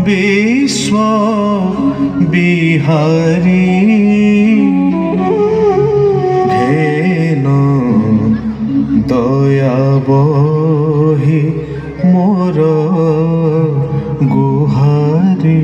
विश्व बिहारी घेन दया बही मोर गुहारी।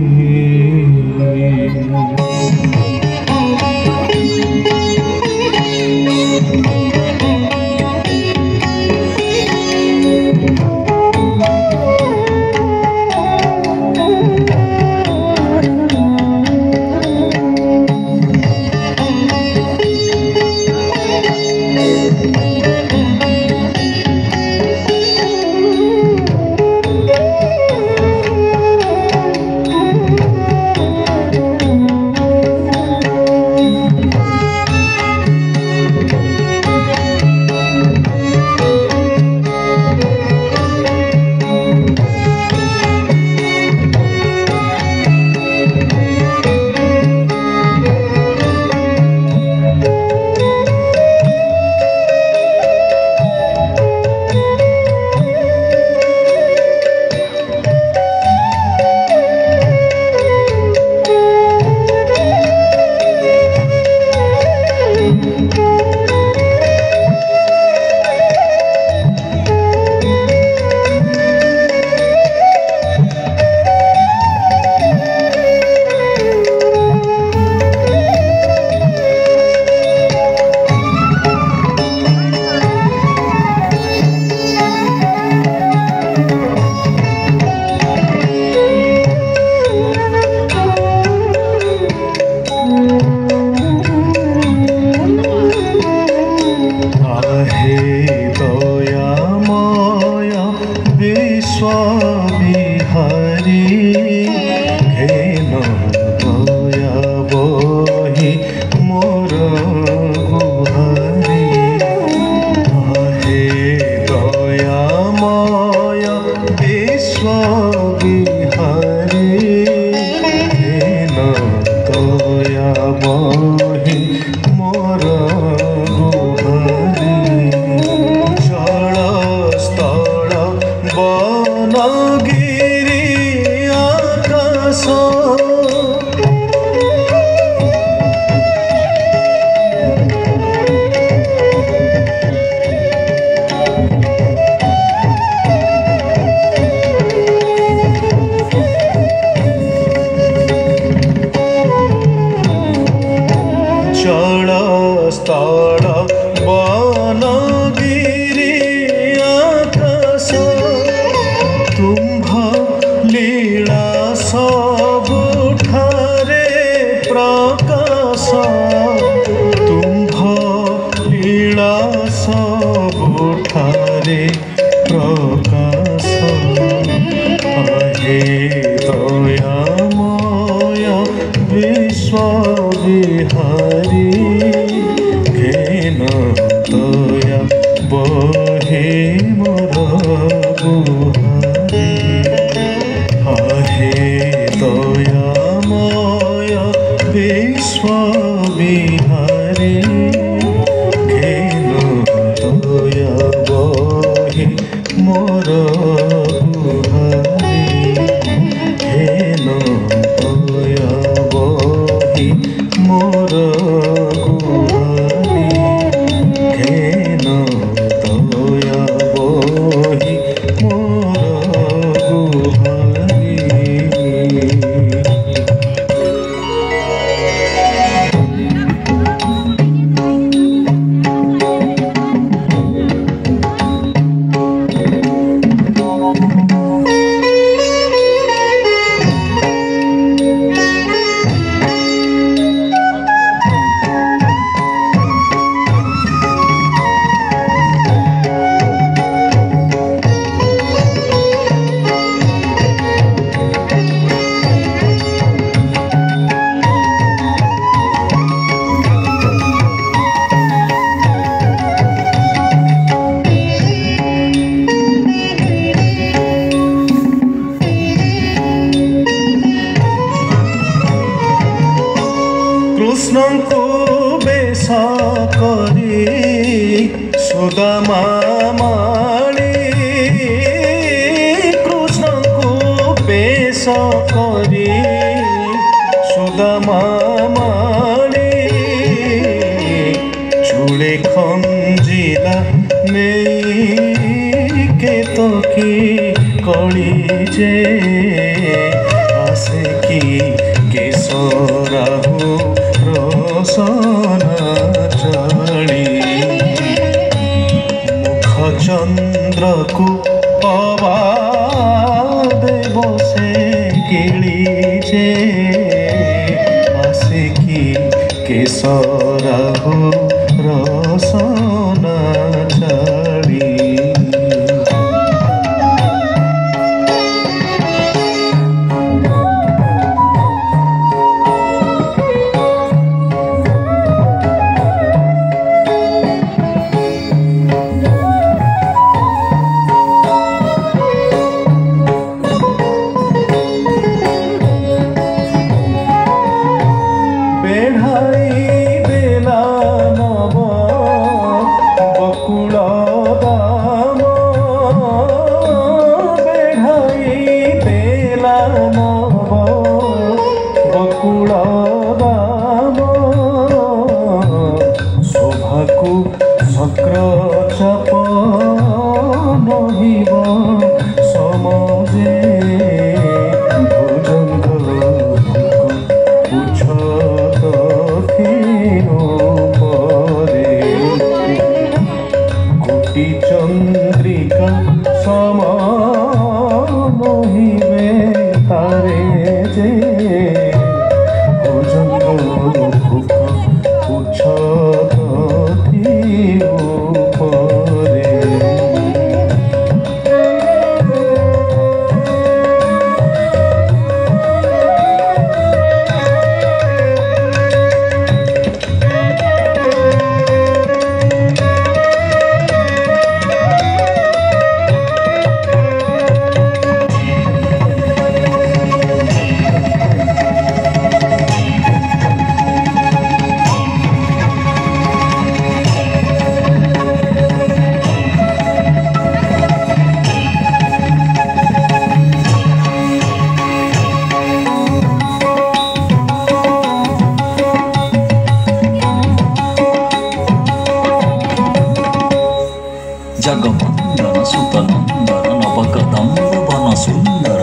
कृष्णଙ୍କୁ ବେଶ କରି ସୁଦାମା ମାଳି, କୃଷ୍ଣଙ୍କୁ ବେଶ କରି ସୁଦାମା ମାଳି ଚୁଳେ ଖଞ୍ଜିଲା ନେଇ କେତକୀ କଳି ଯେ ଆସେ କି କେଶରାହୁ ରସନା ଚଳି ମୁଖ ଚନ୍ଦ୍ରକୁ ଅବା ଦେବ ସେ କିଳି ଯେ ଆସେ କି କେଶରାହୁ ରସନା ଚଳି ଶୋଭାକୁ ଶକ୍ର ଚାପ ନହିବ ସମଜେ ଭୁଜଙ୍ଗ ପୁଛ ଦକ୍ଷିଣ ପରେ କୋଟି ଚନ୍ଦ୍ରିକା ସମ ନହିବେ ତାରେ ଯେ ভুজঙ্গ ভুক পুছ উপরে जगवंदन सुतनंदन नवकदम्ब वन सुंदर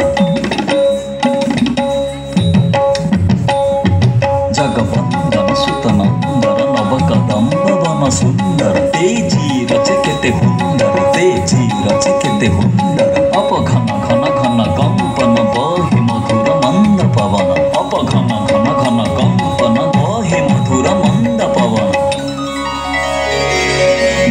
जगवंदन सुतनंदन नवकदम्ब वन सुंदर तेजी रचकेते हुंदर तेजी रचकेते हुंदर अपघन घन घन कंपन बहि मधुर मंद पवन अपघन घन घन कंपन बहि मधुर मंद पवन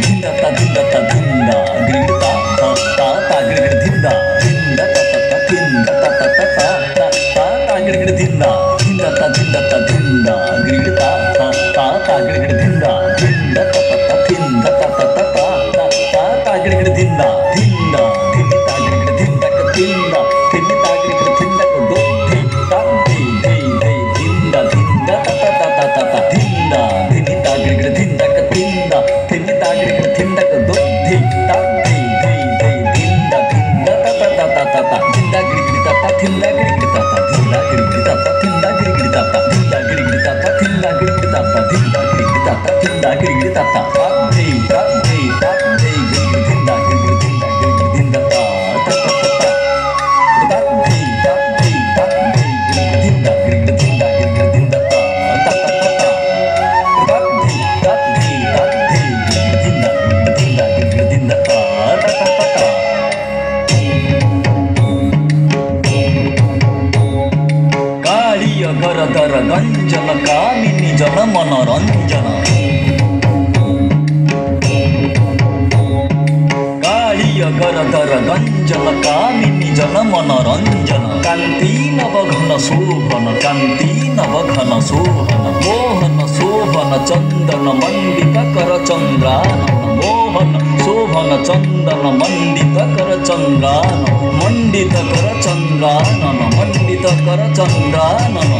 धिंदा धिंदा धिंदा गिरता ता ता ता गिर धिंदा धिंदा ता ता ता धिंदा ता ता ता ता ता ता ता गिर धिंदा धिंदा ता धिंदा गिरता ता ता ता गिर धिंदा धिंदा ता ता ता धिंदा ता ता ता ता ता ता ता गिर धिंदा धिंदा धिंदी ता गिर धिंदा का धिंदा धिंदी ता गिर धिंदा को दो धी ता धी धी धी धिंदा धिंदा ता ता ता ता ता धिंदा धिंदी ता गिर धिंदा का धिंदा धिंदी ता गिर धिंदा को दो धी ता धी धी धी धिंदा धिंदा ता ता ता ता ता धिंदा गिर ता ता धिंदा गिर ता ता धिंदा गिर ता ता धिंदा गिर ता ता धिंदा गिर ता ता धिंदा गिर ता ता धिंदा गिर ता ता धिंदा गिर ता ता ता धी ता धी ता धी गिर धिंदा गिर धिंदा गिर धिंदा ता ता ता ता ता धी ता धी ता धी गिर धिंदा गिर धिंदा गिर धिंदा ता ता ता ता ता ता धी ता धी ता धी गिर धिंदा गिर धिंदा ता ता ता ता ता कालिय गरदर गंजन कामिनी जन मनोरंजन कालिय गरदर गंजन कामिनी जन मनोरंजन कांति नव घन शोभन कांति नव घन शोभन मोहन शोभन चंदन मंडित कर चंद्रानन मोहन शोभन चंदन मंडित कर चंद्रानन मंडित कर चंद्रानन मंडित कर चंद्रानन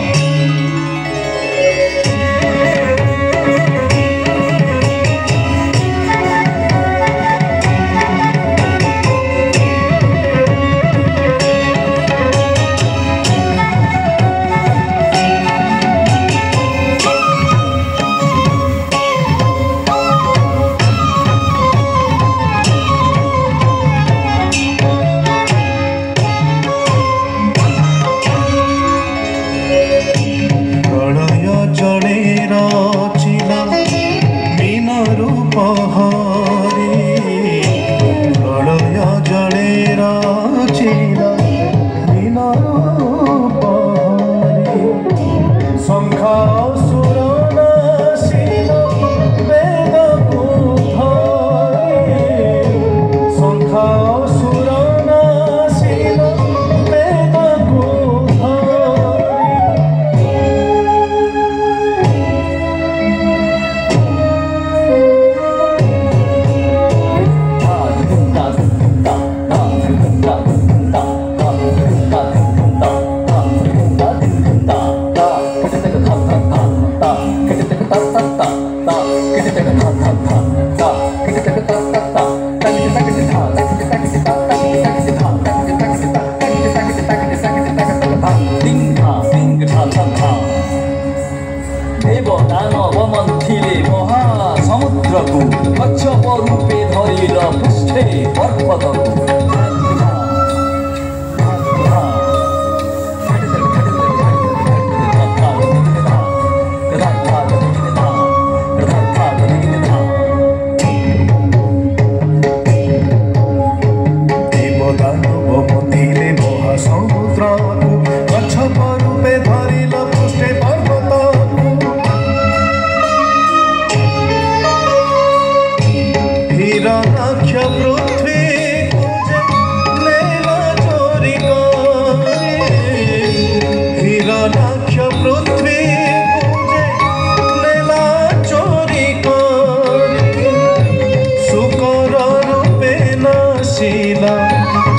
ପର୍ବତକୁ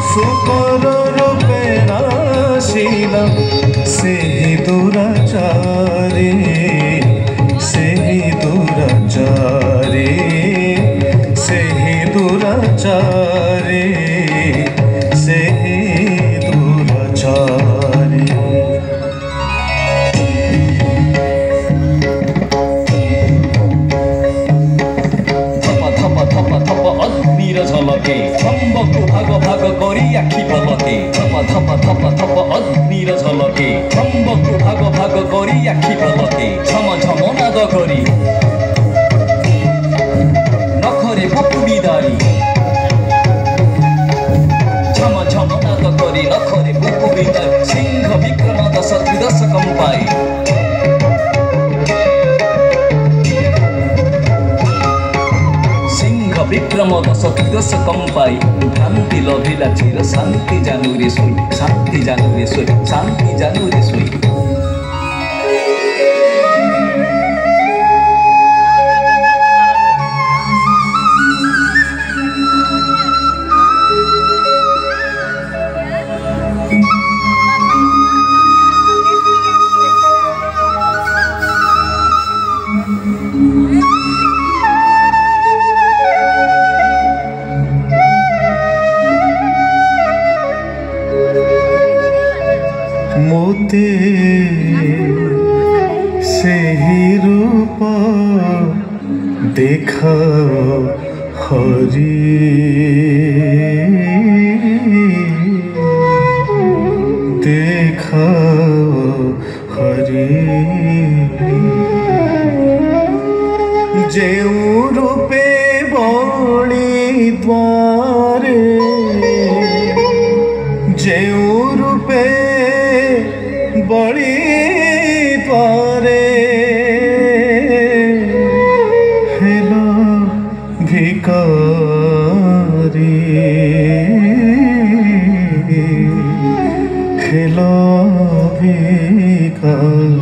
শুকর রূপে নাশিলা সেই দুরাচারে সেই দুরাচারে সেই দুরাচারে সেই দুরাচারে ଅଗ୍ନିର ଝଲକେ ଖମ୍ବକୁ ଭାଗ ଭାଗ କରି ଆଖି ପଲକେ ଧପ ଧପ ଧପ ଧପ ଅଗ୍ନିର ଝଲକେ ଖମ୍ବକୁ ଭାଗ ଭାଗ କରି ଆଖି ପଲକେ ଝମ ଝମ ନାଦ କରି ନଖରେ ପୁପୁଡ଼ି ଦାରି ଝମ ଝମ ନାଦ କରି ନଖରେ ପୁପୁଡ଼ି ଦାରି ସିଂହ ବିକ୍ରମ ଦଶ ତ୍ରିଦଶ କମ୍ପାଇ বিক্রম দশ ত্রিদশ কম্পাই ভ্রান্তি লভিলা চির শান্তি জানুরে শুই শান্তি জানুরে শুই শান্তি জানুরে শুই मोते सेही रूप देखा हरि देखा हरि जेऊ रूपे बड़ी द्वारे जेऊ रूपे बड़ी पारे हेलो भिकारी हेलो भिकारी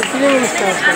फिल्म स्टार्ट कर